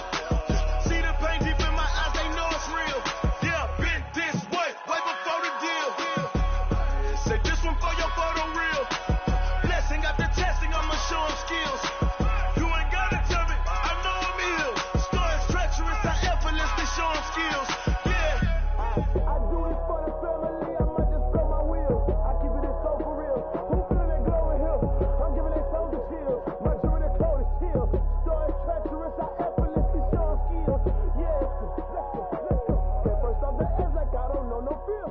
See the pain deep in my eyes, they know it's real. Yeah, been this way, right before the deal. Say this one for your photo reel. Blessing after testing, I'ma show them skills. You ain't gotta tell me, I know I'm ill. Stories treacherous, I effortlessly show them skills. Yeah. I do this for the family, I might just blow my wheel. I keep it so for real. Who feeling that glowing hill? I'm giving they soldier chills. My jewelry coat is shield. Stories treacherous, I effortlessly show them skills. Yeah, let's go. Get first off the edge like I don't know no feel.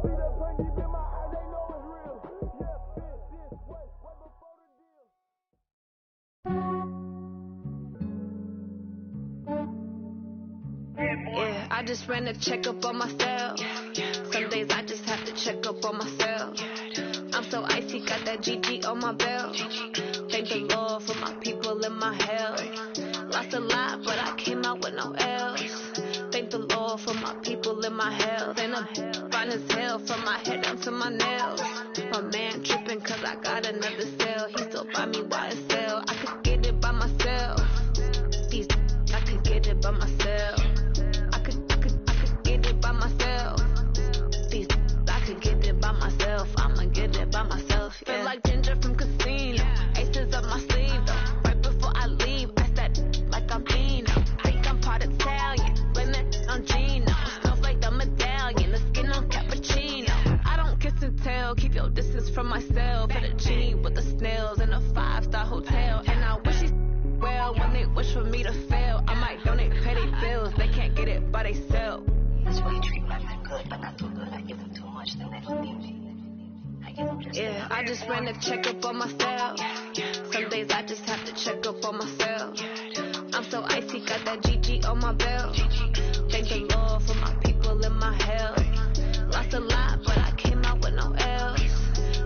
See that pain deep in my eyes, they know it's real. Yeah, been this way, right before the deal. Yeah, I just ran a checkup on myself. Some days I just have to check up on myself. I'm so icy, got that GG on my belt. Thank the Lord for my people and my health. Lost a lot, but I came out with no L's. Thank the Lord for my people and my health. And I'm fine as hell from my head down to my nails. My man tripping cause I got another cell. He still buy me YSL. I could get it by myself. These I could get it by myself. I could get it by myself. These I could get it by myself. I'ma get it by myself. Yeah. Feel like Ginger from Casino. Aces up my sleeve though. Right before I leave, I said like I'm Pino. Think I'm part Italian. Blame that on Gino. Smells like the medallion. The skin on cappuccino. I don't kiss and tell. Keep your distance from myself. At a G with the snails in a 5-star hotel. And I wish he well when they wish for me to fail. I might donate petty bills. They can't get it by themselves. That's why you treat my men good, but not too good. I give them too much, then they don't need me. I give them just yeah, I just ran a checkup on myself. Some days I just have to check up on myself. I'm so icy, got that GG on my belt. Thank the Lord for my people and my health. Lost a lot, but I came out with no L's.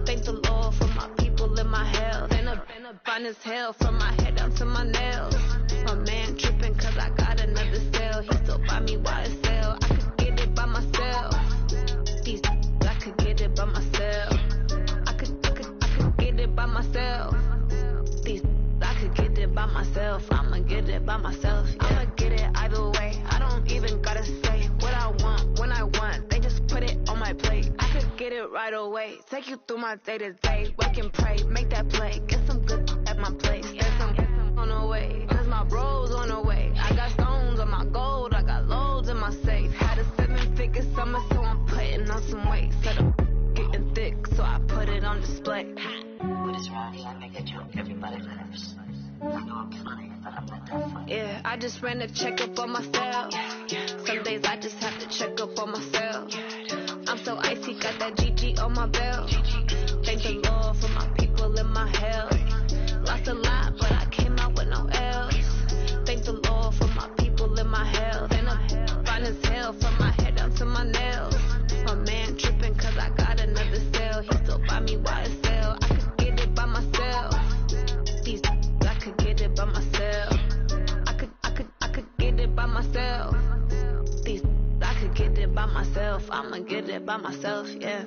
Thank the Lord for my people and my health. And I'm fine as hell from my head down to my nails. My man tripping cause I got another cell. He still buy me YSL. I could get it by myself. These I could get it by myself. I could get it by myself. These I could get it by myself. I'ma get it by myself. Yeah. I'ma get it either way. I don't even gotta say what I want when I want. They just put it on my plate. I could get it right away. Take you through my day to day. Wake and pray. Make that that play. Get some good at my place. There's some on the way, cause my bro's on the way. I got stones on my gold, I got loads in my safe. Had a 7-figure summer, so I'm putting on some weight. Said I'm getting thick, so I put it on display. What is wrong? I make a joke, everybody laughs. I know I'm funny, but I'm not that funny. Yeah, I just ran a checkup on myself. Some days I just have to check up on myself. I'm so icy, got that GG on my belt. Thank the Lord for my people in my health. Lost a lot, but I came out with no L's. Thank the Lord for my people in my health. And I'm fine as hell from my head down to my nails. My man tripping cause I got another cell. He still buy me YSL. I could get it by myself. These I could get it by myself. I could get it by myself. These I could get it by myself. I'ma get it by myself, yeah.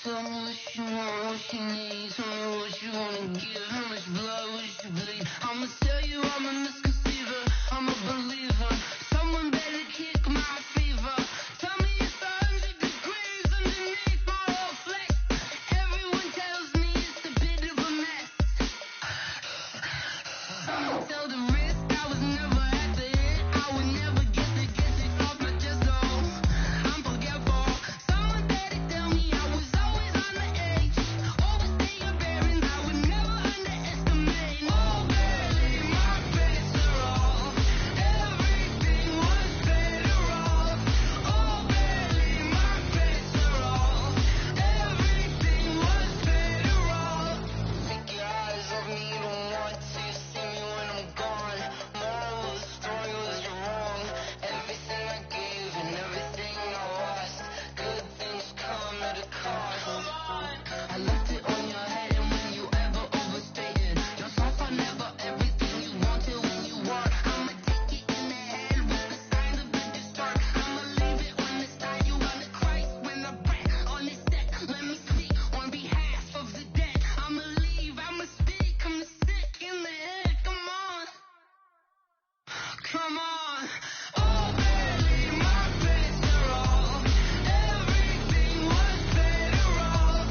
Tell me what you want, what you need. Tell me what you wanna give. How much blood would you bleed? I'ma tell you I'm a misconceiver. I'm a believer. Someone better kick my fever. Tell me it's 100 degrees underneath my whole flex. Everyone tells me it's a bit of a mess. I'ma tell the risk I was never at the end. I would never get it off my chest, so I'm forgetful. Someone better tell me I was always on the edge. Overstay your bearings, I would never underestimate. Oh, barely my best are off. Everything was better off. Oh, barely my best are off. Everything was better off. Take your eyes off me, don't want to see me when I'm gone. Moral of the story was you're wrong. Everything I gave and everything I lost. Good things come at a cost. I left it on your head, and when you ever overstated yourself, I never everything you wanted when you want. I'ma take it in the head with the signs of a distort. I'ma leave it when it's time. You wanna Christ when I break on this set. Let me speak on behalf of the dead. I'ma leave, I'ma speak. I'm sick in the head. Come on, come on. Oh, barely my best are off. Everything was better off.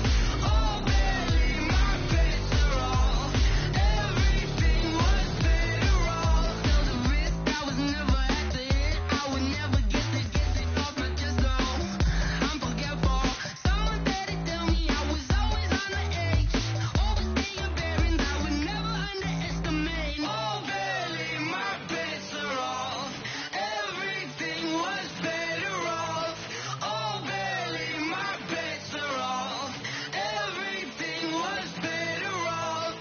Oh, barely my best are off. Everything was better off. Tell the risk I was never at the end. I would never get it off my chest, so I'm forgetful. Someone better tell me I was always on the edge. Overstay your bearings, I would never underestimate. Oh, barely my best are off. Everything was better off. Oh, barely my best are off. Everything was better off.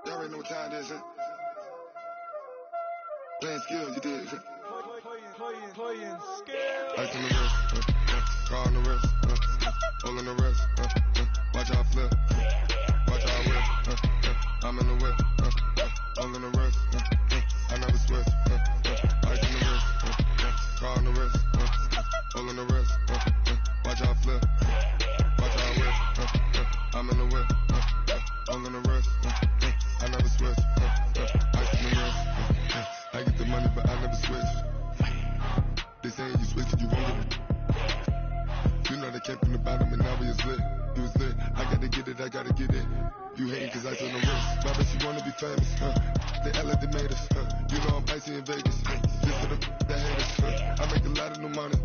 Y'all already know what time it is, huh? Playing skill, you did. Playing skill. Ice on the wrist, car on the wrist, hole in the wrist, watch how I flip, watch how I whip, I'm in the whip, hole in the wrist, I never switch, ice on the wrist, car on the wrist, hole in the wrist, watch how I flip, watch how I whip, I'm in the whip, hole in the wrist, I never switch, ice on the wrist, I get the money but I never switch. They saying you switch and you won't get it. You know they came from the bottom and now we is lit. You was lit, I gotta get it, I gotta get it. You hate cause I on the wrist. My bitch, you wanna be famous, They act like they made us, You know I'm icy in Vegas, Just for the haters, I make a lot of new money,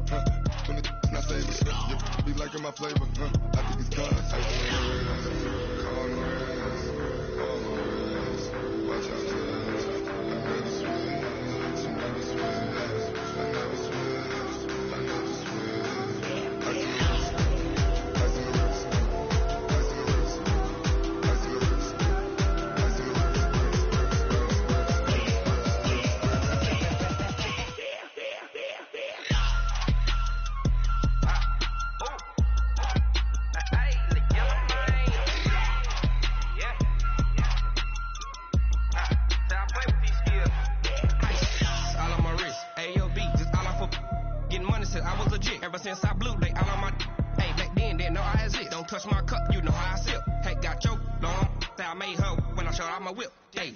When it's not savings, You be liking my flavor, I think it's cause ice on the wrist, car on the wrist, all on the wrist. Watch out, I never switch, I never switch, I never switch, I never switch. Ice on the wrist, ice on the wrist, ice on the wrist, ice on the wrist, ice on the wrist. since I blew, they all on my. Hey, back then, didn't know I exist. Don't touch my cup, you know how I sip. Hey, got your long. Say I made her when I showed out my whip. Hey.